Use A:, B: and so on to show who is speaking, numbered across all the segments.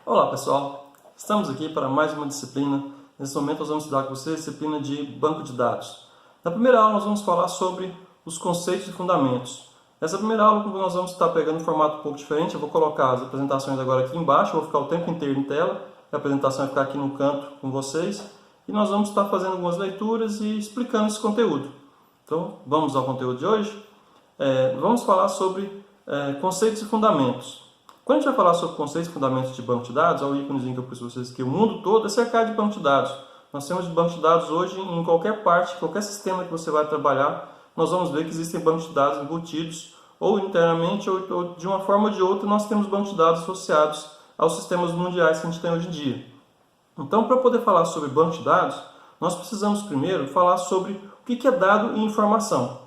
A: Olá pessoal, estamos aqui para mais uma disciplina. Nesse momento nós vamos estudar com vocês a disciplina de banco de dados. Na primeira aula nós vamos falar sobre os conceitos e fundamentos. Nessa primeira aula nós vamos estar pegando um formato um pouco diferente. Eu vou colocar as apresentações agora aqui embaixo, vou ficar o tempo inteiro em tela. A apresentação vai ficar aqui no canto com vocês. E nós vamos estar fazendo algumas leituras e explicando esse conteúdo. Então vamos ao conteúdo de hoje. Vamos falar sobre conceitos e fundamentos. Quando a gente vai falar sobre conceitos e fundamentos de banco de dados, olha o íconezinho que eu pus para vocês aqui, o mundo todo é cercado de banco de dados. Nós temos banco de dados hoje em qualquer parte, qualquer sistema que você vai trabalhar, nós vamos ver que existem bancos de dados embutidos, ou internamente, ou de uma forma ou de outra, nós temos bancos de dados associados aos sistemas mundiais que a gente tem hoje em dia. Então, para poder falar sobre banco de dados, nós precisamos primeiro falar sobre o que é dado e informação.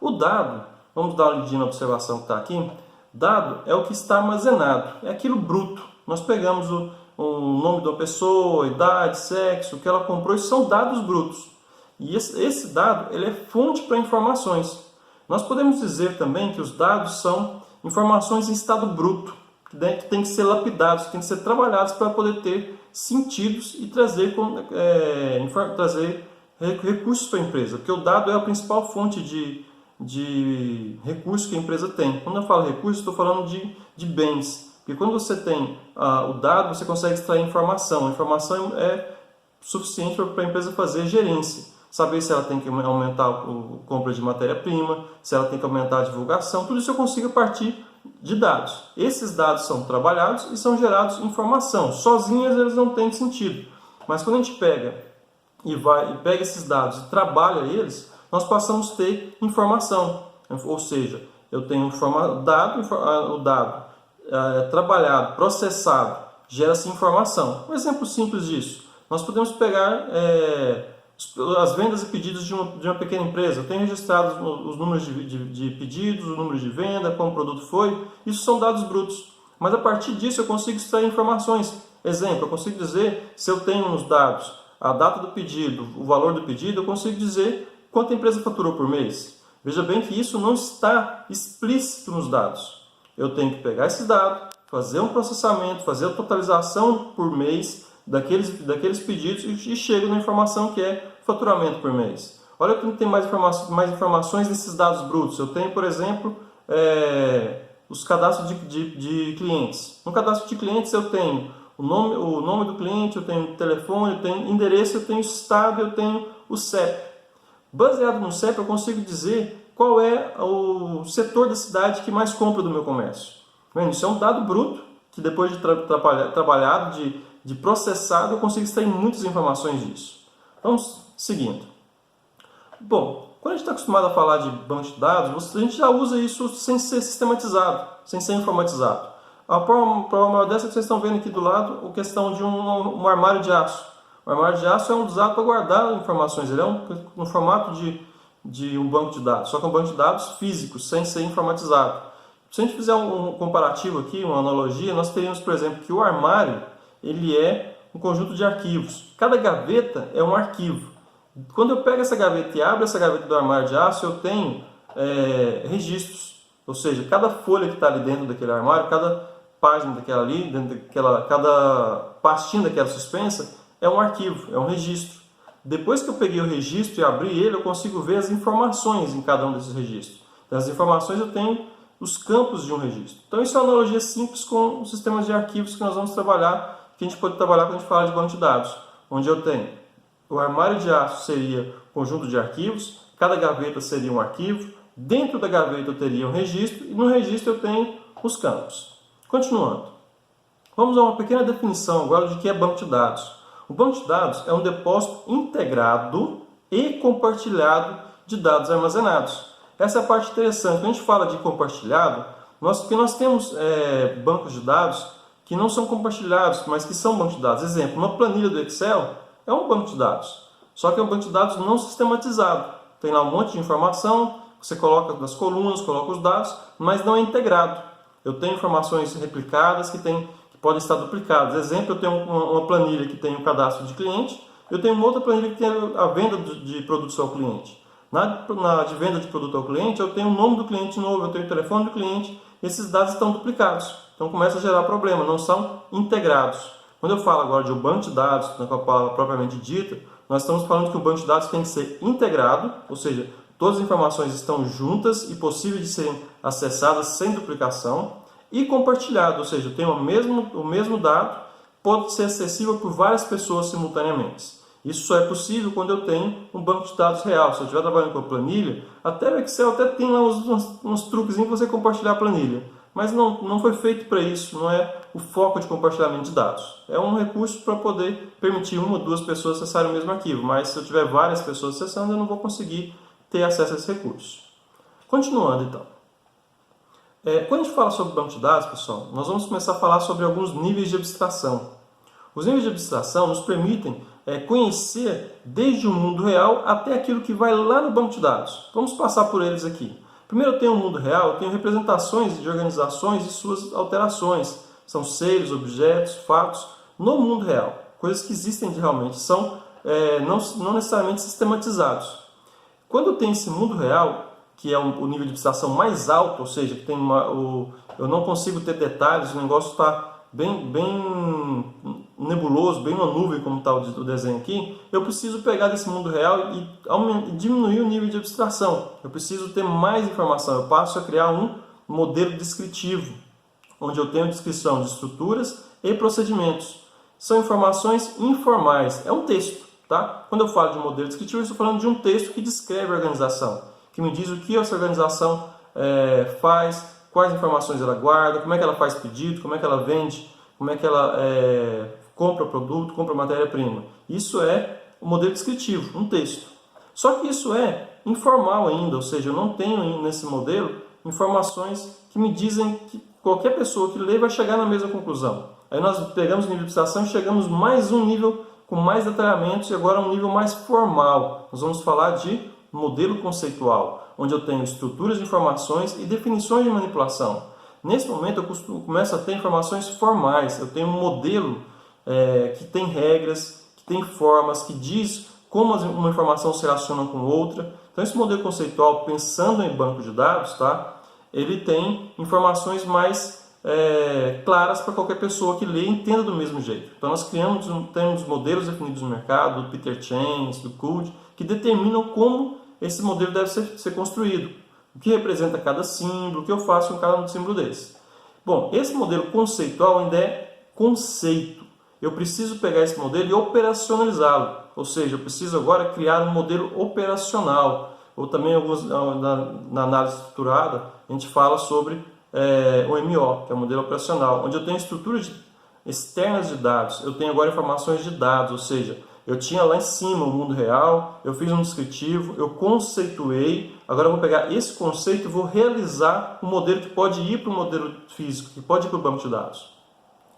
A: O dado, vamos dar uma lidinha na observação que está aqui. Dado é o que está armazenado, é aquilo bruto. Nós pegamos o nome de uma pessoa, idade, sexo, o que ela comprou, isso são dados brutos. E esse dado ele é fonte para informações. Nós podemos dizer também que os dados são informações em estado bruto, que tem que ser lapidados, que tem que ser trabalhados para poder ter sentidos e trazer recursos para a empresa. Porque o dado é a principal fonte de recursos que a empresa tem. Quando eu falo recursos, estou falando de bens. Porque quando você tem o dado, você consegue extrair informação. A informação é suficiente para a empresa fazer gerência. Saber se ela tem que aumentar a compra de matéria-prima, se ela tem que aumentar a divulgação. Tudo isso eu consigo a partir de dados. Esses dados são trabalhados e são gerados informação. Sozinhas eles não têm sentido. Mas quando a gente pega esses dados e trabalha eles, nós passamos a ter informação, ou seja, eu tenho o dado trabalhado, processado, gera-se informação. Um exemplo simples disso, nós podemos pegar as vendas e pedidos de uma pequena empresa. Eu tenho registrado os números de pedidos, o número de venda, como o produto foi, isso são dados brutos. Mas a partir disso eu consigo extrair informações. Exemplo, eu consigo dizer, se eu tenho nos dados a data do pedido, o valor do pedido, eu consigo dizer quanto a empresa faturou por mês. Veja bem que isso não está explícito nos dados. Eu tenho que pegar esse dado, fazer um processamento, fazer a totalização por mês daqueles pedidos e chego na informação que é faturamento por mês. Olha que tem mais informações nesses dados brutos. Eu tenho, por exemplo, os cadastros de clientes. No cadastro de clientes eu tenho o nome do cliente, eu tenho o telefone, eu tenho endereço, eu tenho o estado, eu tenho o CEP. Baseado no CEP, eu consigo dizer qual é o setor da cidade que mais compra do meu comércio. Isso é um dado bruto, que depois de trabalhado, de processado, eu consigo extrair muitas informações disso. Vamos seguindo. Bom, quando a gente está acostumado a falar de banco de dados, a gente já usa isso sem ser sistematizado, sem ser informatizado. A prova maior dessa que vocês estão vendo aqui do lado, a questão de um armário de aço. O armário de aço é um usado para guardar informações, ele é no formato de um banco de dados, só que é um banco de dados físico, sem ser informatizado. Se a gente fizer um comparativo aqui, uma analogia, nós teríamos, por exemplo, que o armário ele é um conjunto de arquivos. Cada gaveta é um arquivo. Quando eu pego essa gaveta e abro essa gaveta do armário de aço, eu tenho registros. Ou seja, cada folha que está ali dentro daquele armário, cada página daquela ali, cada pastinha daquela suspensa, é um arquivo, é um registro. Depois que eu peguei o registro e abri ele, eu consigo ver as informações em cada um desses registros. Então, as informações eu tenho os campos de um registro. Então, isso é uma analogia simples com os sistemas de arquivos que nós vamos trabalhar, que a gente pode trabalhar quando a gente fala de banco de dados, onde eu tenho o armário de aço seria um conjunto de arquivos, cada gaveta seria um arquivo, dentro da gaveta eu teria um registro e no registro eu tenho os campos. Continuando, vamos a uma pequena definição agora de que é banco de dados. O banco de dados é um depósito integrado e compartilhado de dados armazenados. Essa é a parte interessante. Quando a gente fala de compartilhado, nós temos bancos de dados que não são compartilhados, mas que são bancos de dados. Exemplo, uma planilha do Excel é um banco de dados, só que é um banco de dados não sistematizado. Tem lá um monte de informação, você coloca nas colunas, coloca os dados, mas não é integrado. Eu tenho informações replicadas que podem estar duplicadas. Exemplo, eu tenho uma planilha que tem o cadastro de cliente, eu tenho uma outra planilha que tem a venda de produtos ao cliente. De venda de produto ao cliente, eu tenho o nome do cliente novo, eu tenho o telefone do cliente, esses dados estão duplicados. Então começa a gerar problema, não são integrados. Quando eu falo agora de um banco de dados, com a palavra propriamente dita, nós estamos falando que o banco de dados tem que ser integrado, ou seja, todas as informações estão juntas e possíveis de serem acessadas sem duplicação, e compartilhado, ou seja, eu tenho o mesmo dado, pode ser acessível por várias pessoas simultaneamente. Isso só é possível quando eu tenho um banco de dados real. Se eu estiver trabalhando com a planilha, até o Excel até tem lá uns truques em você compartilhar a planilha. Mas não foi feito para isso, não é o foco de compartilhamento de dados. É um recurso para poder permitir uma ou duas pessoas acessarem o mesmo arquivo, mas se eu tiver várias pessoas acessando, eu não vou conseguir ter acesso a esse recurso. Continuando então. Quando a gente fala sobre banco de dados, pessoal, nós vamos começar a falar sobre alguns níveis de abstração. Os níveis de abstração nos permitem conhecer desde o mundo real até aquilo que vai lá no banco de dados. Vamos passar por eles aqui. Primeiro eu tenho o mundo real, eu tenho representações de organizações e suas alterações. São seres, objetos, fatos no mundo real. Coisas que existem realmente, são não necessariamente sistematizados. Quando eu tenho esse mundo real, que é o nível de abstração mais alto, ou seja, que tem eu não consigo ter detalhes, o negócio está bem nebuloso, bem na nuvem, como está o desenho aqui, eu preciso pegar desse mundo real e diminuir o nível de abstração. Eu preciso ter mais informação. Eu passo a criar um modelo descritivo, onde eu tenho descrição de estruturas e procedimentos. São informações informais. É um texto, tá? Quando eu falo de modelo descritivo, eu estou falando de um texto que descreve a organização, que me diz o que essa organização faz, quais informações ela guarda, como é que ela faz pedido, como é que ela vende, como é que ela compra produto, compra matéria-prima. Isso é o modelo descritivo, um texto. Só que isso é informal ainda, ou seja, eu não tenho nesse modelo informações que me dizem que qualquer pessoa que lê vai chegar na mesma conclusão. Aí nós pegamos o nível de abstração e chegamos mais um nível com mais detalhamentos e agora um nível mais formal. Nós vamos falar de modelo conceitual, onde eu tenho estruturas de informações e definições de manipulação. Nesse momento eu começo a ter informações formais, eu tenho um modelo que tem regras, que tem formas, que diz como uma informação se relaciona com outra. Então esse modelo conceitual, pensando em banco de dados, tá? Ele tem informações mais claras para qualquer pessoa que lê e entenda do mesmo jeito. Então nós temos modelos definidos no mercado, do Peter Chains, do Code, que determinam como esse modelo deve ser construído. O que representa cada símbolo, o que eu faço com cada símbolo desse. Bom, esse modelo conceitual ainda é conceito. Eu preciso pegar esse modelo e operacionalizá-lo. Ou seja, eu preciso agora criar um modelo operacional. Ou também, na análise estruturada, a gente fala sobre o MO, que é o modelo operacional, onde eu tenho estruturas externas de dados. Eu tenho agora informações de dados, ou seja, eu tinha lá em cima o mundo real, eu fiz um descritivo, eu conceituei, agora eu vou pegar esse conceito e vou realizar um modelo que pode ir para o modelo físico, que pode ir para o banco de dados.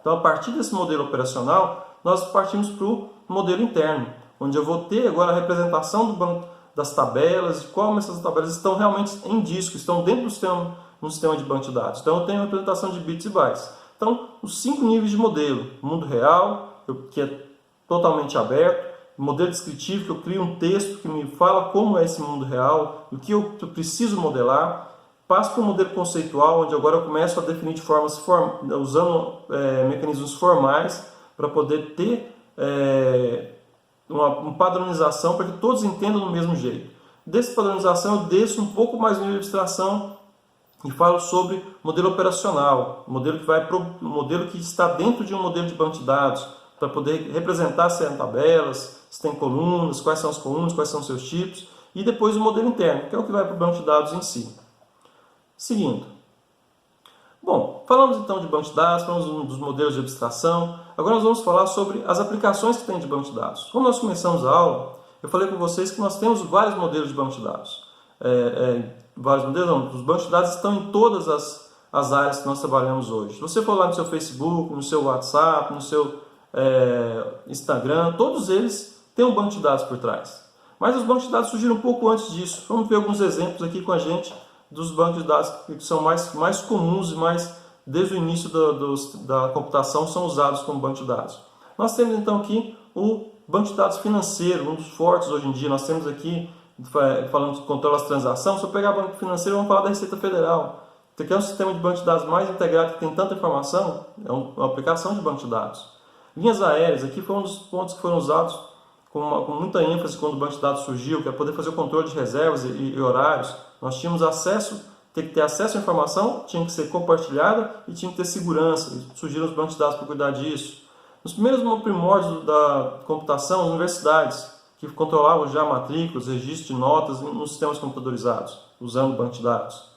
A: Então, a partir desse modelo operacional, nós partimos para o modelo interno, onde eu vou ter agora a representação do banco, das tabelas, de como essas tabelas estão realmente em disco, estão dentro do sistema de banco de dados. Então, eu tenho a representação de bits e bytes. Então, os 5 níveis de modelo: mundo real, que é totalmente aberto; modelo descritivo, que eu crio um texto que me fala como é esse mundo real, o que eu preciso modelar; passo para o modelo conceitual, onde agora eu começo a definir de formas usando mecanismos formais para poder ter uma padronização para que todos entendam do mesmo jeito. Dessa padronização eu desço um pouco mais no nível de abstração e falo sobre modelo operacional, modelo que está dentro de um modelo de banco de dados, para poder representar se tem tabelas, se tem colunas, quais são as colunas, quais são os seus tipos, e depois o modelo interno, que é o que vai para o banco de dados em si. Seguindo. Bom, falamos então de banco de dados, falamos dos modelos de abstração. Agora nós vamos falar sobre as aplicações que tem de banco de dados. Quando nós começamos a aula, eu falei com vocês que nós temos vários modelos de banco de dados. Vários modelos não, os bancos de dados estão em todas as áreas que nós trabalhamos hoje. Se você for lá no seu Facebook, no seu WhatsApp, no seu Instagram, todos eles têm um banco de dados por trás. Mas os bancos de dados surgiram um pouco antes disso. Vamos ver alguns exemplos aqui com a gente dos bancos de dados que são mais comuns e desde o início da computação são usados como banco de dados. Nós temos então aqui o banco de dados financeiro, um dos fortes hoje em dia. Nós temos aqui, falando de controle das transações, se eu pegar banco financeiro, vamos falar da Receita Federal, Você quer um sistema de banco de dados mais integrado que tem tanta informação? É uma aplicação de banco de dados. Linhas aéreas, aqui foi um dos pontos que foram usados com muita ênfase quando o banco de dados surgiu, que é poder fazer o controle de reservas e horários. Nós tínhamos acesso, tem que ter acesso à informação, tinha que ser compartilhada e tinha que ter segurança. E surgiram os bancos de dados para cuidar disso. Nos primeiros primórdios da computação, as universidades, que controlavam já matrículas, registro de notas nos sistemas computadorizados, usando banco de dados.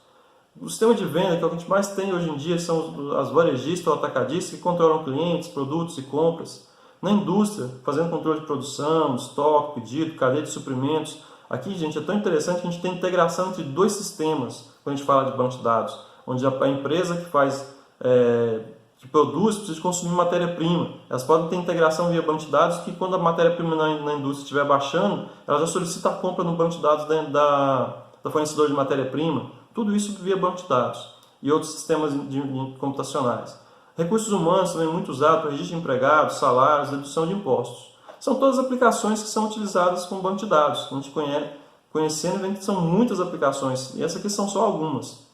A: O sistema de venda, que é o que a gente mais tem hoje em dia, são as varejistas ou atacadistas que controlam clientes, produtos e compras. Na indústria, fazendo controle de produção, estoque, pedido, cadeia de suprimentos. Aqui, gente, é tão interessante que a gente tem integração entre dois sistemas quando a gente fala de banco de dados, onde a empresa que produz precisa consumir matéria-prima. Elas podem ter integração via banco de dados que quando a matéria-prima na indústria estiver baixando, ela já solicita a compra no banco de dados da fornecedora de matéria-prima. Tudo isso via banco de dados e outros sistemas computacionais. Recursos humanos também muito usados para registro de empregados, salários, dedução de impostos. São todas aplicações que são utilizadas com banco de dados. A gente conhecendo vendo que são muitas aplicações e essas aqui são só algumas.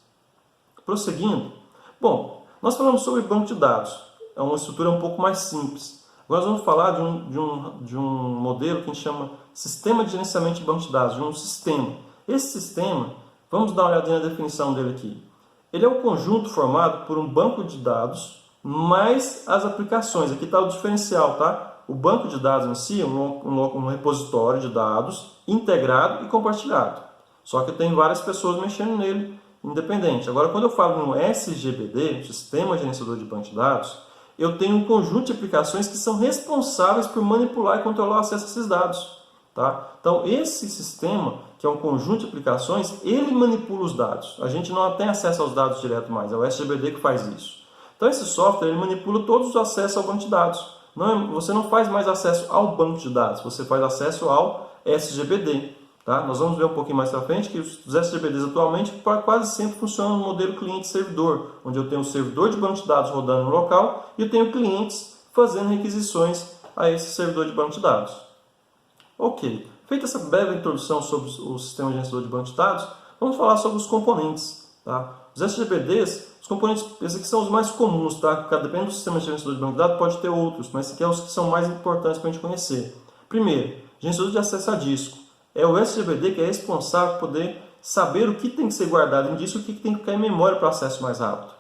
A: Prosseguindo. Bom, nós falamos sobre banco de dados. É uma estrutura um pouco mais simples. Agora nós vamos falar de um modelo que a gente chama sistema de gerenciamento de banco de dados, de um sistema. Esse sistema, vamos dar uma olhadinha na definição dele aqui. Ele é um conjunto formado por um banco de dados mais as aplicações. Aqui está o diferencial, tá? O banco de dados em si é um repositório de dados integrado e compartilhado. Só que tem várias pessoas mexendo nele, independente. Agora, quando eu falo no SGBD, Sistema Gerenciador de Banco de Dados, eu tenho um conjunto de aplicações que são responsáveis por manipular e controlar o acesso a esses dados. Tá? Então, esse sistema, que é um conjunto de aplicações, ele manipula os dados. A gente não tem acesso aos dados direto mais, é o SGBD que faz isso. Então, esse software ele manipula todos os acessos ao banco de dados. Você não faz mais acesso ao banco de dados, você faz acesso ao SGBD. Tá? Nós vamos ver um pouquinho mais para frente que os SGBDs atualmente quase sempre funcionam no modelo cliente-servidor, onde eu tenho um servidor de banco de dados rodando no local e eu tenho clientes fazendo requisições a esse servidor de banco de dados. Ok, feita essa breve introdução sobre o sistema de gerenciador de banco de dados, vamos falar sobre os componentes. Tá? Os SGBDs, os componentes, esses aqui são os mais comuns, tá? Dependendo do sistema de gerenciador de banco de dados, pode ter outros, mas esses aqui são os que são mais importantes para a gente conhecer. Primeiro, gerenciador de acesso a disco. É o SGBD que é responsável por poder saber o que tem que ser guardado em disco e o que tem que ficar em memória para acesso mais rápido.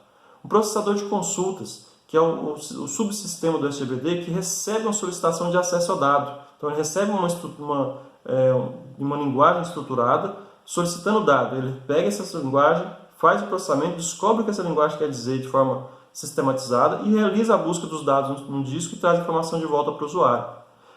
A: O processador de consultas, que é o subsistema do SGBD que recebe uma solicitação de acesso ao dado. Então, ele recebe uma linguagem estruturada solicitando o dado. Ele pega essa linguagem, faz o processamento, descobre o que essa linguagem quer dizer de forma sistematizada e realiza a busca dos dados no disco e traz a informação de volta para o usuário.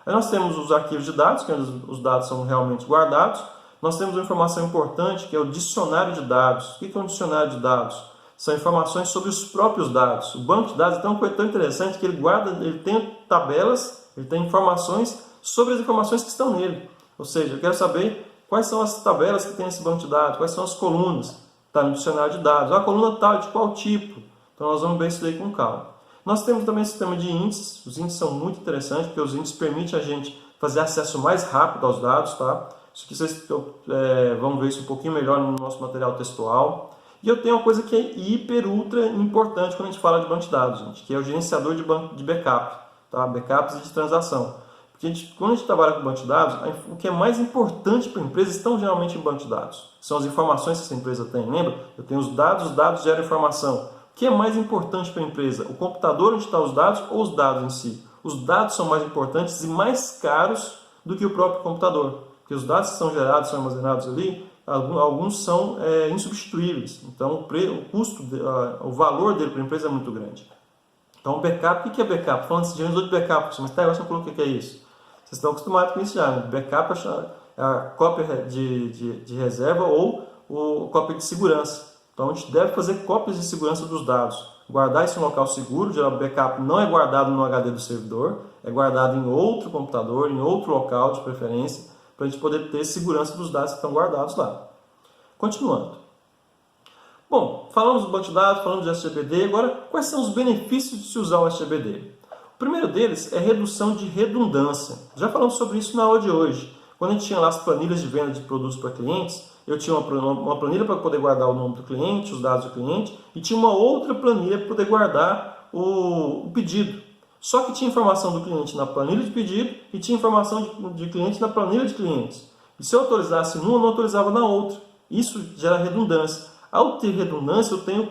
A: Aí nós temos os arquivos de dados, que os dados são realmente guardados. Nós temos uma informação importante, que é o dicionário de dados. O que é um dicionário de dados? São informações sobre os próprios dados. O banco de dados é uma coisa tão interessante que ele tem tabelas, ele tem informações sobre as informações que estão nele. Ou seja, eu quero saber quais são as tabelas que tem esse banco de dados, quais são as colunas. Está no dicionário de dados. A coluna tal, de qual tipo? Então nós vamos ver isso daí com calma. Nós temos também o sistema de índices. Os índices são muito interessantes, porque os índices permitem a gente fazer acesso mais rápido aos dados. Tá? Isso aqui vocês vão ver isso um pouquinho melhor no nosso material textual. E eu tenho uma coisa que é hiper, ultra importante quando a gente fala de banco de dados, gente, que é o gerenciador de backup, tá? Backups e de transação. Porque quando a gente trabalha com banco de dados, o que é mais importante para a empresa estão geralmente em banco de dados. São as informações que essa empresa tem. Lembra? Eu tenho os dados geram informação. O que é mais importante para a empresa? O computador onde estão os dados ou os dados em si? Os dados são mais importantes e mais caros do que o próprio computador. Porque os dados que são gerados, são armazenados ali, alguns são insubstituíveis. Então, o custo, o valor dele para a empresa é muito grande. Então, o backup, o que é backup? Falando de gerenciador de backup, mas tá, eu acho que o que é isso? Vocês estão acostumados com isso já. Né? Backup é a cópia de reserva ou cópia de segurança. Então, a gente deve fazer cópias de segurança dos dados. Guardar isso em um local seguro. O backup não é guardado no HD do servidor, é guardado em outro computador, em outro local de preferência, para a gente poder ter segurança dos dados que estão guardados lá. Continuando. Bom, falamos do banco de dados, falamos de SGBD. Agora, quais são os benefícios de se usar o SGBD? O primeiro deles é redução de redundância. Já falamos sobre isso na aula de hoje. Quando a gente tinha lá as planilhas de venda de produtos para clientes, eu tinha uma planilha para poder guardar o nome do cliente, os dados do cliente, e tinha uma outra planilha para poder guardar o pedido. Só que tinha informação do cliente na planilha de pedido e tinha informação de cliente na planilha de clientes. E se eu autorizasse numa, eu não autorizava na outra. Isso gera redundância. Ao ter redundância, eu tenho o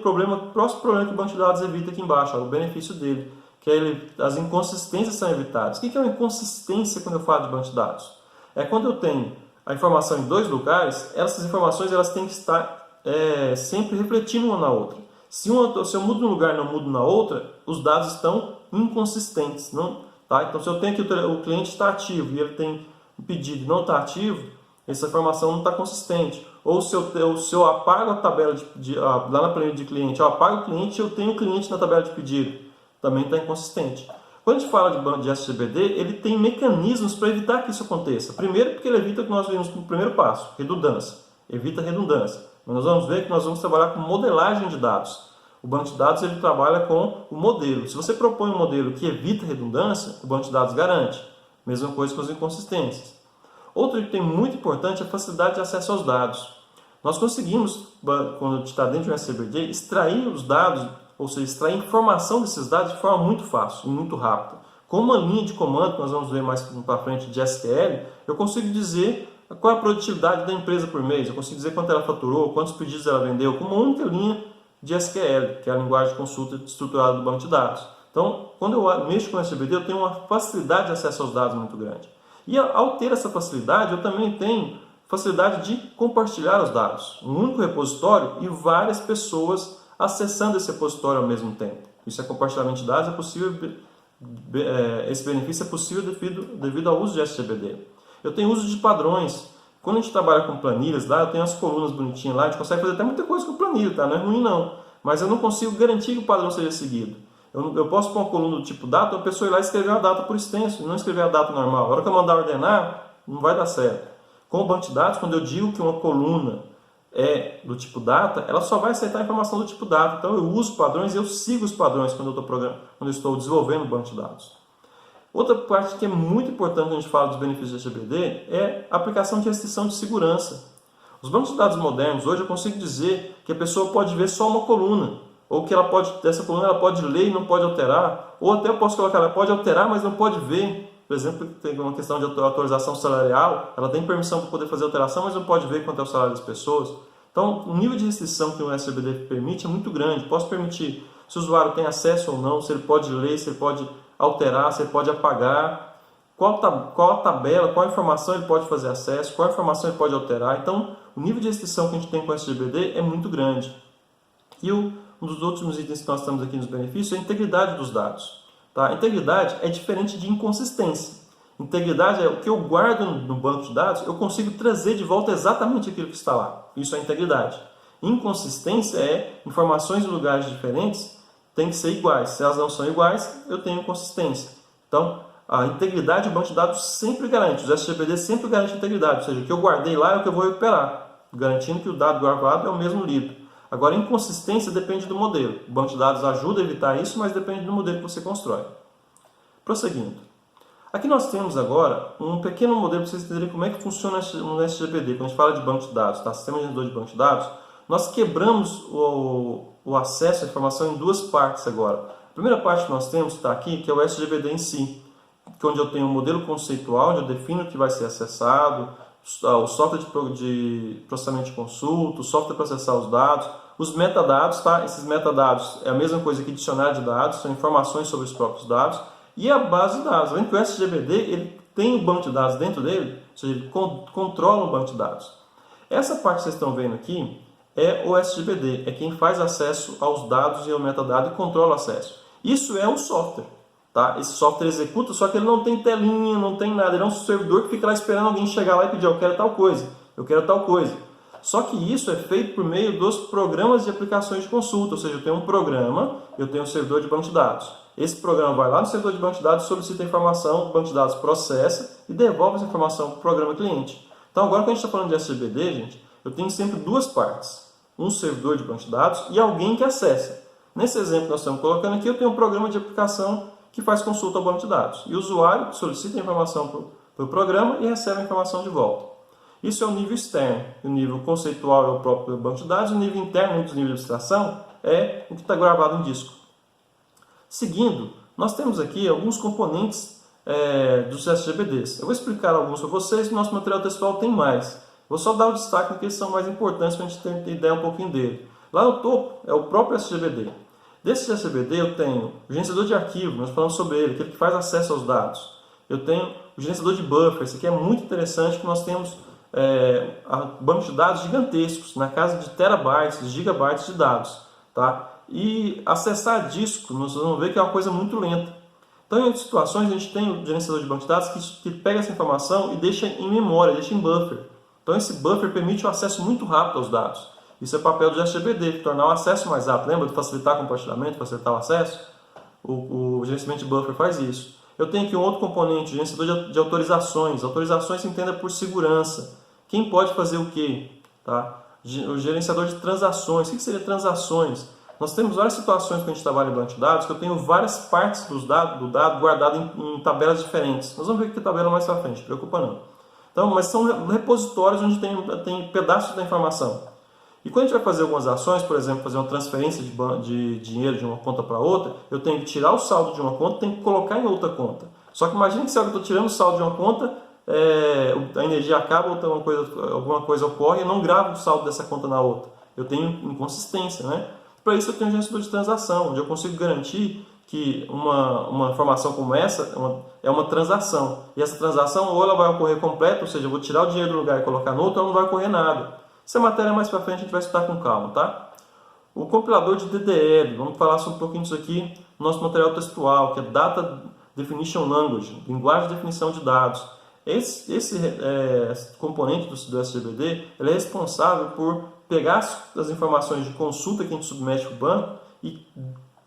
A: próximo problema que o banco de dados evita aqui embaixo, o benefício dele, que é as inconsistências são evitadas. O que é uma inconsistência quando eu falo de banco de dados? É quando eu tenho a informação em dois lugares, essas informações elas têm que estar sempre refletindo uma na outra. Se eu mudo num lugar e não mudo na outra, os dados estão inconsistentes. Não, tá? Então, se eu tenho que o cliente está ativo e ele tem um pedido e não está ativo, essa informação não está consistente. Ou se eu apago a tabela lá na planilha de cliente, eu apago o cliente e eu tenho o cliente na tabela de pedido, também está inconsistente. Quando a gente fala de SGBD, ele tem mecanismos para evitar que isso aconteça. Primeiro, porque ele evita o que nós vimos no primeiro passo, redundância. Evita redundância. Mas nós vamos ver que nós vamos trabalhar com modelagem de dados. O banco de dados ele trabalha com o modelo. Se você propõe um modelo que evita redundância, o banco de dados garante. Mesma coisa com as inconsistências. Outro item muito importante é a facilidade de acesso aos dados. Nós conseguimos, quando a gente está dentro de um SGBD, extrair os dados, ou seja, extrair informação desses dados de forma muito fácil e muito rápida. Com uma linha de comando, que nós vamos ver mais para frente de SQL, eu consigo dizer qual é a produtividade da empresa por mês, eu consigo dizer quanto ela faturou, quantos pedidos ela vendeu, com uma única linha de SQL, que é a linguagem de consulta estruturada do banco de dados. Então, quando eu mexo com o SGBD, eu tenho uma facilidade de acesso aos dados muito grande. E ao ter essa facilidade, eu também tenho facilidade de compartilhar os dados. Um único repositório e várias pessoas acessando esse repositório ao mesmo tempo. Isso é compartilhamento de dados, é possível, esse benefício é possível devido ao uso de SGBD. Eu tenho uso de padrões. Quando a gente trabalha com planilhas lá, eu tenho as colunas bonitinhas lá, a gente consegue fazer até muita coisa com planilha, tá? Não é ruim não. Mas eu não consigo garantir que o padrão seja seguido. Eu posso pôr uma coluna do tipo data, a pessoa ir lá e escrever a data por extenso, e não escrever a data normal. A hora que eu mandar ordenar, não vai dar certo. Com o banco de dados, quando eu digo que uma coluna é do tipo data, ela só vai aceitar a informação do tipo data. Então eu uso padrões e eu sigo os padrões quando eu estou desenvolvendo o banco de dados. Outra parte que é muito importante quando a gente fala dos benefícios de SGBD é a aplicação de restrição de segurança. Os bancos de dados modernos, hoje eu consigo dizer que a pessoa pode ver só uma coluna, ou que essa coluna ela pode ler e não pode alterar, ou até eu posso colocar, ela pode alterar, mas não pode ver. Por exemplo, tem uma questão de atualização salarial, ela tem permissão para poder fazer alteração, mas não pode ver quanto é o salário das pessoas. Então, o nível de restrição que o SGBD permite é muito grande. Posso permitir se o usuário tem acesso ou não, se ele pode ler, se ele pode alterar, se ele pode apagar, qual a tabela, qual a informação ele pode fazer acesso, qual a informação ele pode alterar. Então, o nível de restrição que a gente tem com o SGBD é muito grande. E um dos últimos itens que nós estamos aqui nos benefícios é a integridade dos dados. Tá? Integridade é diferente de inconsistência. Integridade é o que eu guardo no banco de dados, eu consigo trazer de volta exatamente aquilo que está lá. Isso é integridade. Inconsistência é informações em lugares diferentes têm que ser iguais. Se elas não são iguais, eu tenho inconsistência. Então, a integridade do banco de dados sempre garante. Os SGBD sempre garantem integridade. Ou seja, o que eu guardei lá é o que eu vou recuperar, garantindo que o dado guardado é o mesmo lido. Agora, inconsistência depende do modelo. O banco de dados ajuda a evitar isso, mas depende do modelo que você constrói. Prosseguindo. Aqui nós temos agora um pequeno modelo para vocês entenderem como é que funciona no SGBD. Quando a gente fala de banco de dados, tá? Sistema gerador de banco de dados, nós quebramos o acesso à informação em duas partes agora. A primeira parte que nós temos está aqui, que é o SGBD em si, que é onde eu tenho um modelo conceitual, onde eu defino o que vai ser acessado, o software de processamento de consulta, o software para acessar os dados, os metadados, tá? Esses metadados é a mesma coisa que dicionário de dados, são informações sobre os próprios dados, e a base de dados. Vendo que o SGBD ele tem um banco de dados dentro dele, ou seja, ele controla um banco de dados. Essa parte que vocês estão vendo aqui é o SGBD, é quem faz acesso aos dados e ao metadado e controla o acesso. Isso é um software. Tá? Esse software executa, só que ele não tem telinha, não tem nada. Ele é um servidor que fica lá esperando alguém chegar lá e pedir, eu quero tal coisa, eu quero tal coisa. Só que isso é feito por meio dos programas de aplicações de consulta, ou seja, eu tenho um programa, eu tenho um servidor de banco de dados. Esse programa vai lá no servidor de banco de dados, solicita a informação, o banco de dados processa e devolve essa informação para o programa cliente. Então agora que a gente está falando de SGBD, gente, eu tenho sempre duas partes. Um servidor de banco de dados e alguém que acessa. Nesse exemplo que nós estamos colocando aqui, eu tenho um programa de aplicação que faz consulta ao banco de dados. E o usuário solicita a informação pelo programa e recebe a informação de volta. Isso é o nível externo. O nível conceitual é o próprio banco de dados, o nível interno, dos níveis de abstração, é o que está gravado em disco. Seguindo, nós temos aqui alguns componentes dos SGBDs. Eu vou explicar alguns para vocês, no nosso material textual tem mais. Vou só dar o destaque porque eles são mais importantes para a gente ter ideia um pouquinho dele. Lá no topo é o próprio SGBD. Desse SGBD eu tenho o gerenciador de arquivo, nós falamos sobre ele, aquele que faz acesso aos dados. Eu tenho o gerenciador de buffer, esse aqui é muito interessante, que nós temos bancos de dados gigantescos, na casa de terabytes, de gigabytes de dados. Tá? E acessar disco, nós vamos ver que é uma coisa muito lenta. Então, em outras situações, a gente tem o gerenciador de banco de dados que pega essa informação e deixa em memória, deixa em buffer. Então, esse buffer permite o acesso muito rápido aos dados. Isso é papel do SGBD, tornar o acesso mais rápido. Lembra de facilitar o compartilhamento, facilitar o acesso? O gerenciamento de buffer faz isso. Eu tenho aqui um outro componente, o gerenciador de autorizações. Autorizações se entenda por segurança. Quem pode fazer o quê? Tá? O gerenciador de transações. O que seria transações? Nós temos várias situações que a gente trabalha em banco de dados, que eu tenho várias partes do dado guardado em tabelas diferentes. Nós vamos ver que tabela mais para frente, não se preocupa não. Então, mas são repositórios onde tem pedaços da informação. E quando a gente vai fazer algumas ações, por exemplo, fazer uma transferência de dinheiro de uma conta para outra, eu tenho que tirar o saldo de uma conta e tenho que colocar em outra conta. Só que imagine que se eu estou tirando o saldo de uma conta, a energia acaba ou alguma coisa ocorre e eu não gravo o saldo dessa conta na outra. Eu tenho inconsistência, né? Para isso eu tenho um gerenciador de transação, onde eu consigo garantir que uma informação como essa é uma transação. E essa transação ou ela vai ocorrer completa, ou seja, eu vou tirar o dinheiro do lugar e colocar no outro, ou não vai ocorrer nada. Essa matéria mais para frente a gente vai estudar com calma, tá? O compilador de DDL, vamos falar sobre um pouquinho disso aqui no nosso material textual, que é Data Definition Language, linguagem de definição de dados. Esse componente do SGBD ele é responsável por pegar as informações de consulta que a gente submete para o banco e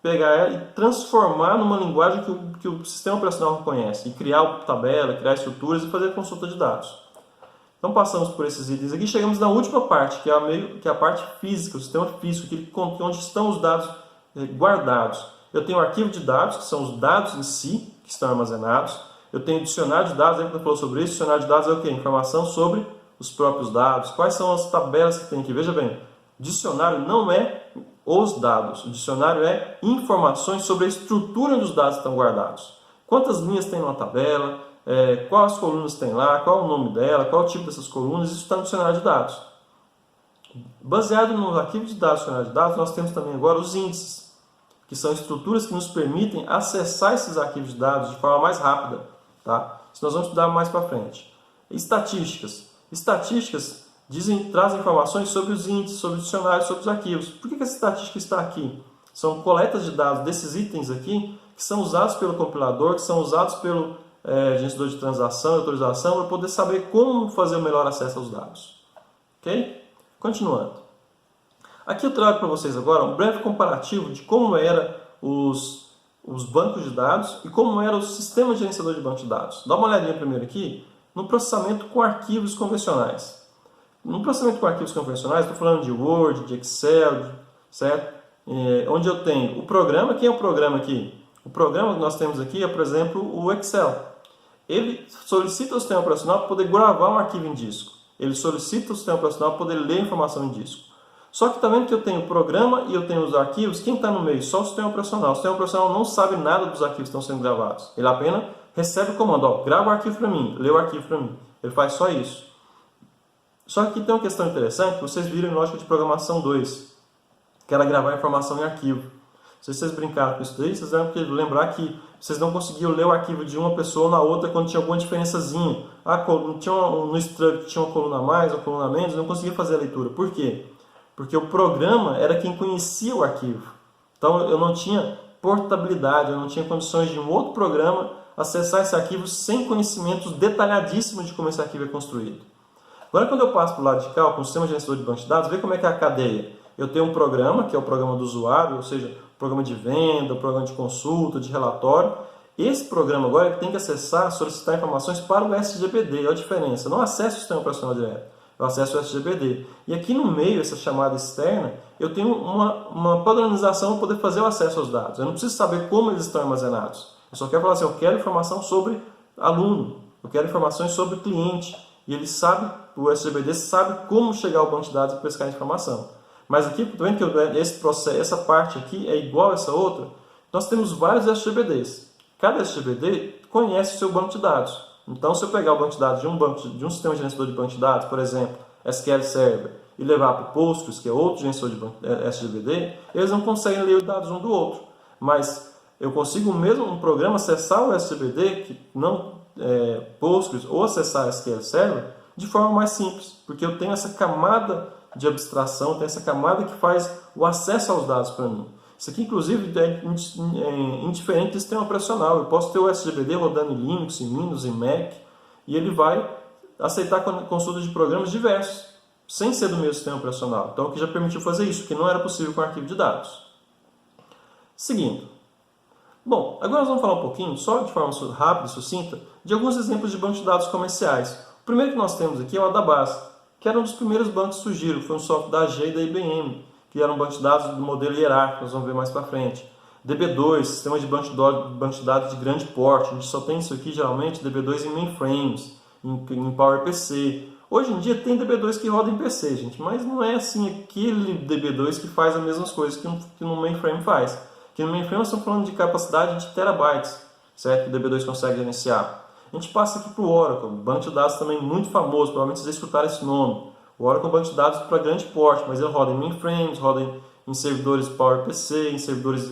A: pegar ela e transformar numa linguagem que o sistema operacional reconhece, e criar tabela, criar estruturas e fazer consulta de dados. Então passamos por esses itens aqui e chegamos na última parte, que é a parte física, o sistema físico, onde estão os dados guardados. Eu tenho o arquivo de dados, que são os dados em si, que estão armazenados. Eu tenho o dicionário de dados, a gente falou sobre isso. O dicionário de dados é o quê? Informação sobre os próprios dados. Quais são as tabelas que tem aqui? Veja bem, dicionário não é os dados. O dicionário é informações sobre a estrutura dos dados que estão guardados. Quantas linhas tem numa tabela, quais colunas tem lá, qual o nome dela, qual o tipo dessas colunas, isso está no dicionário de dados. Baseado no arquivo de dados, dicionário de dados, nós temos também agora os índices, que são estruturas que nos permitem acessar esses arquivos de dados de forma mais rápida. Tá? Isso nós vamos estudar mais para frente. Estatísticas. Estatísticas trazem informações sobre os índices, sobre os dicionários, sobre os arquivos. Por que essa estatística está aqui? São coletas de dados desses itens aqui, que são usados pelo compilador, que são usados pelo gerenciador de transação e autorização, para poder saber como fazer o melhor acesso aos dados. Ok? Continuando. Aqui eu trago para vocês agora um breve comparativo de como eram os bancos de dados e como era o sistema de gerenciador de banco de dados. Dá uma olhadinha primeiro aqui no processamento com arquivos convencionais. No processamento com arquivos convencionais, estou falando de Word, de Excel, certo? Onde eu tenho o programa. Quem é o programa aqui? O programa que nós temos aqui é, por exemplo, o Excel. Ele solicita ao sistema operacional para poder gravar um arquivo em disco. Ele solicita ao sistema operacional para poder ler a informação em disco. Só que está vendo que eu tenho o programa e eu tenho os arquivos. Quem está no meio? Só o sistema operacional. O sistema operacional não sabe nada dos arquivos que estão sendo gravados. Ele apenas recebe o comando, grava o arquivo para mim, lê o arquivo para mim. Ele faz só isso. Só que aqui tem uma questão interessante, que vocês viram em lógica de programação 2, que era gravar a informação em arquivo. Se vocês brincaram com isso daí, vocês devem lembrar que vocês não conseguiam ler o arquivo de uma pessoa na outra quando tinha alguma diferençazinha. No struct tinha uma coluna a mais, uma coluna a menos, não conseguia fazer a leitura. Por quê? Porque o programa era quem conhecia o arquivo. Então eu não tinha portabilidade, eu não tinha condições de um outro programa acessar esse arquivo sem conhecimentos detalhadíssimos de como esse arquivo é construído. Agora, quando eu passo para o lado de cá, com o sistema de gerenciador de banco de dados, vê como é que é a cadeia. Eu tenho um programa, que é o programa do usuário, ou seja, programa de venda, programa de consulta, de relatório. Esse programa agora tem que acessar, solicitar informações para o SGBD. Olha a diferença. Eu não acesso o sistema operacional direto, eu acesso o SGBD. E aqui no meio, essa chamada externa, eu tenho uma padronização para poder fazer o acesso aos dados. Eu não preciso saber como eles estão armazenados. Eu só quero falar assim, eu quero informação sobre aluno. Eu quero informações sobre o cliente. E ele sabe, o SGBD sabe como chegar ao banco de dados e pescar a informação. Mas aqui, tá vendo que esse processo, essa parte aqui é igual a essa outra? Nós temos vários SGBDs. Cada SGBD conhece o seu banco de dados. Então, se eu pegar o banco de dados de um sistema gerenciador de banco de dados, por exemplo, SQL Server, e levar para o Postgres, que é outro gerenciador de SGBD, eles não conseguem ler os dados um do outro. Mas eu consigo mesmo um programa acessar o SGBD, que não Postgres, ou acessar SQL Server, de forma mais simples, porque eu tenho essa camada de abstração, tenho essa camada que faz o acesso aos dados para mim. Isso aqui, inclusive, é indiferente do sistema operacional. Eu posso ter o SGBD rodando em Linux, em Windows, em Mac, e ele vai aceitar consulta de programas diversos, sem ser do mesmo sistema operacional. Então, o que já permitiu fazer isso, que não era possível com arquivo de dados. Seguindo. Bom, agora nós vamos falar um pouquinho, só de forma rápida e sucinta, de alguns exemplos de bancos de dados comerciais. O primeiro que nós temos aqui é o Adabase, que era um dos primeiros bancos que surgiram. Foi um software da AG e da IBM, que era um banco de dados do modelo hierárquico, nós vamos ver mais para frente. DB2, sistema de banco de dados de grande porte. A gente só tem isso aqui, geralmente, DB2 em mainframes, em PowerPC. Hoje em dia tem DB2 que roda em PC, gente, mas não é assim aquele DB2 que faz as mesmas coisas que no mainframe faz. Aqui no mainframe nós estamos falando de capacidade de terabytes, certo? Que o DB2 consegue gerenciar. A gente passa aqui para o Oracle, banco de dados também muito famoso, provavelmente vocês escutaram esse nome. O Oracle é um banco de dados para grande porte, mas ele roda em mainframes, roda em servidores PowerPC, em servidores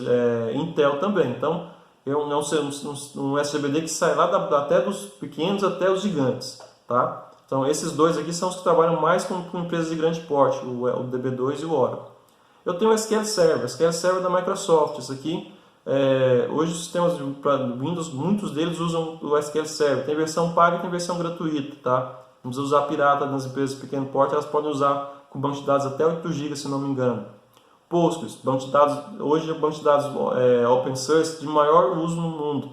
A: Intel também. Então, é um SGBD que sai lá até dos pequenos até os gigantes, tá? Então, esses dois aqui são os que trabalham mais com empresas de grande porte, o DB2 e o Oracle. Eu tenho o SQL Server, SQL Server da Microsoft. Isso aqui, hoje os sistemas para Windows, muitos deles usam o SQL Server. Tem versão paga e tem versão gratuita, tá? Não precisa usar pirata nas empresas de pequeno porte, elas podem usar com banco de dados até 8 GB, se não me engano. Postgres, banco de dados, hoje é o banco de dados open source de maior uso no mundo.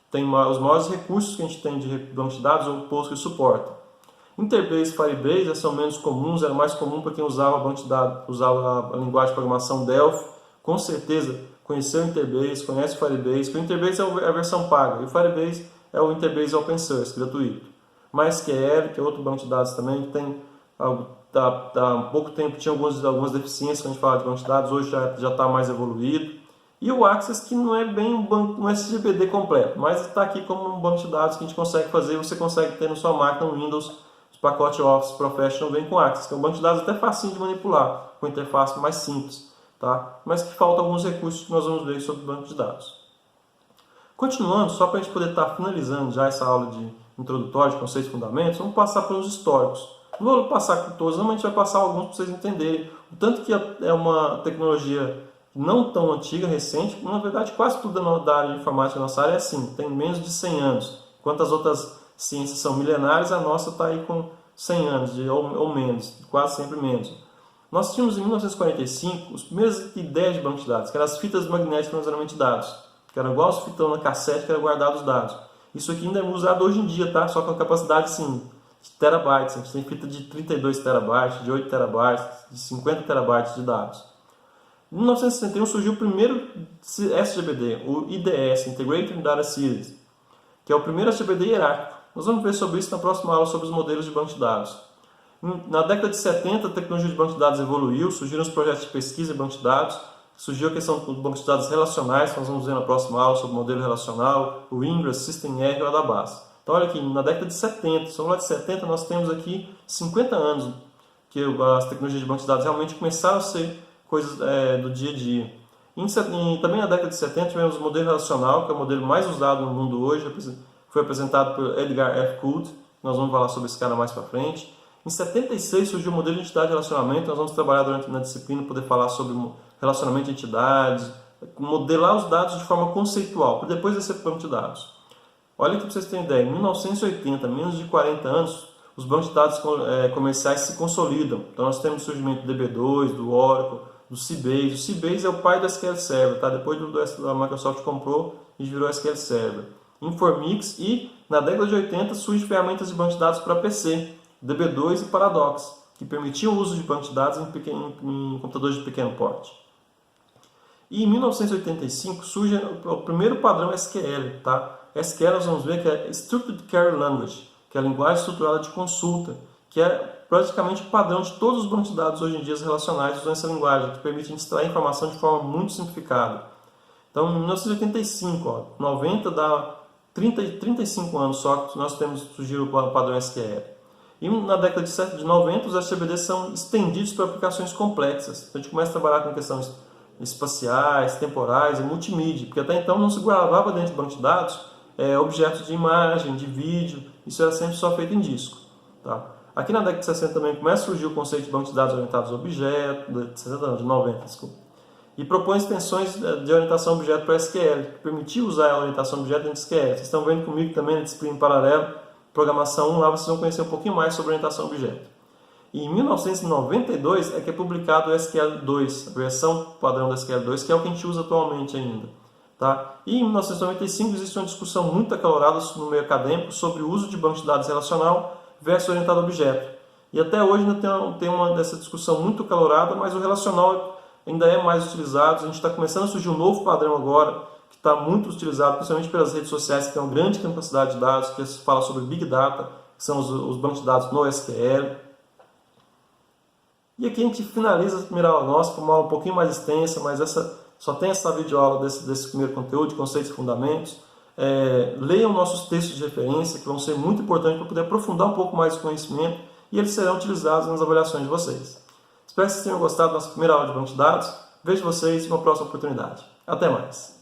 A: Tem os maiores recursos que a gente tem de banco de dados, o Postgres suporta. Interbase e Firebase são menos comuns, era mais comum para quem usava banco de dados, usava a linguagem de programação Delphi. Com certeza conheceu o Interbase, conhece o Firebase, porque o Interbase é a versão paga e o Firebase é o Interbase open source, gratuito. MySQL, que é outro banco de dados também, que tem há pouco tempo tinha algumas deficiências quando a gente fala de banco de dados, hoje já está mais evoluído. E o Access, que não é bem um SGBD completo, mas está aqui como um banco de dados que a gente consegue fazer, você consegue ter na sua máquina no Windows. O pacote Office Professional vem com Access, que é um banco de dados até facinho de manipular, com interface mais simples, tá? Mas que falta alguns recursos que nós vamos ver sobre o banco de dados. Continuando, só para a gente poder estar finalizando já essa aula de introdutória de conceitos e fundamentos, vamos passar pelos históricos. Não vou passar por todos, não, mas a gente vai passar alguns para vocês entenderem. O tanto que é uma tecnologia não tão antiga, recente, na verdade quase tudo da área de informática, nossa área é assim, tem menos de 100 anos. Enquanto as outras ciências são milenares, a nossa está aí com 100 anos, ou menos, quase sempre menos. Nós tínhamos em 1945 as primeiras ideias de banco de dados, que eram as fitas magnéticas de armazenamento de dados, que eram igual os fitão na cassete que era guardado os dados. Isso aqui ainda é usado hoje em dia, tá? Só com a capacidade sim, de terabytes. A gente tem fita de 32 terabytes, de 8 terabytes, de 50 terabytes de dados. Em 1961 surgiu o primeiro SGBD, o IDS, Integrated Data Series, que é o primeiro SGBD hierárquico. Nós vamos ver sobre isso na próxima aula, sobre os modelos de banco de dados. Na década de 70, a tecnologia de banco de dados evoluiu, surgiram os projetos de pesquisa de banco de dados, surgiu a questão do banco de dados relacionais, que nós vamos ver na próxima aula sobre o modelo relacional, o Ingress, System R e o Adabase. Então, olha aqui, na década de 70, só lá de 70, nós temos aqui 50 anos que as tecnologias de banco de dados realmente começaram a ser coisas do dia a dia. Também na década de 70 tivemos o modelo relacional, que é o modelo mais usado no mundo hoje, foi apresentado por Edgar F. Could, nós vamos falar sobre esse cara mais para frente. Em 76 surgiu o modelo de entidade de relacionamento, nós vamos trabalhar na disciplina, poder falar sobre relacionamento de entidades, modelar os dados de forma conceitual, para depois descer para o banco de dados. Olha aqui para vocês terem ideia, em 1980, menos de 40 anos, os bancos de dados comerciais se consolidam. Então nós temos o surgimento do DB2, do Oracle, do Sybase. O Sybase é o pai do SQL Server, tá? Depois a Microsoft comprou e virou SQL Server. Informix e, na década de 80, surgem ferramentas de banco de dados para PC, DB2 e Paradox, que permitiam o uso de banco de dados em computadores de pequeno porte. E em 1985 surge o primeiro padrão SQL, tá? SQL nós vamos ver que é Structured Query Language. que é a linguagem estruturada de consulta, que é praticamente o padrão de todos os bancos de dados hoje em dia relacionais usando essa linguagem, que permite extrair informação de forma muito simplificada. Então, em 1985, 90 dá 35 anos só que nós temos surgido o padrão SQL. E na década de 90, os SGBDs são estendidos para aplicações complexas. Então, a gente começa a trabalhar com questões espaciais, temporais e multimídia, porque até então não se guardava dentro do banco de dados objetos de imagem, de vídeo, isso era sempre só feito em disco. Tá? Aqui na década de 60 também começa a surgir o conceito de banco de dados orientados a objetos, de 90, desculpa, e propõe extensões de orientação a objeto para SQL, que permitiu usar a orientação a objeto dentro de SQL. Vocês estão vendo comigo também na disciplina em paralelo, programação 1, lá vocês vão conhecer um pouquinho mais sobre orientação a objeto. E em 1992 é que é publicado o SQL2, a versão padrão do SQL2, que é o que a gente usa atualmente ainda. Tá? E em 1995 existe uma discussão muito acalorada no meio acadêmico sobre o uso de banco de dados relacional versus orientado a objeto. E até hoje ainda tem uma dessa discussão muito acalorada, mas o relacional ainda é mais utilizado. A gente está começando a surgir um novo padrão agora, que está muito utilizado, principalmente pelas redes sociais, que tem uma grande capacidade de dados, que fala sobre Big Data, que são os bancos de dados no SQL. E aqui a gente finaliza a primeira aula nossa, com uma aula um pouquinho mais extensa, mas só tem essa videoaula desse primeiro conteúdo, de conceitos e fundamentos. Leiam nossos textos de referência, que vão ser muito importantes para poder aprofundar um pouco mais o conhecimento, e eles serão utilizados nas avaliações de vocês. Espero que vocês tenham gostado da nossa primeira aula de banco de dados. Vejo vocês em uma próxima oportunidade. Até mais!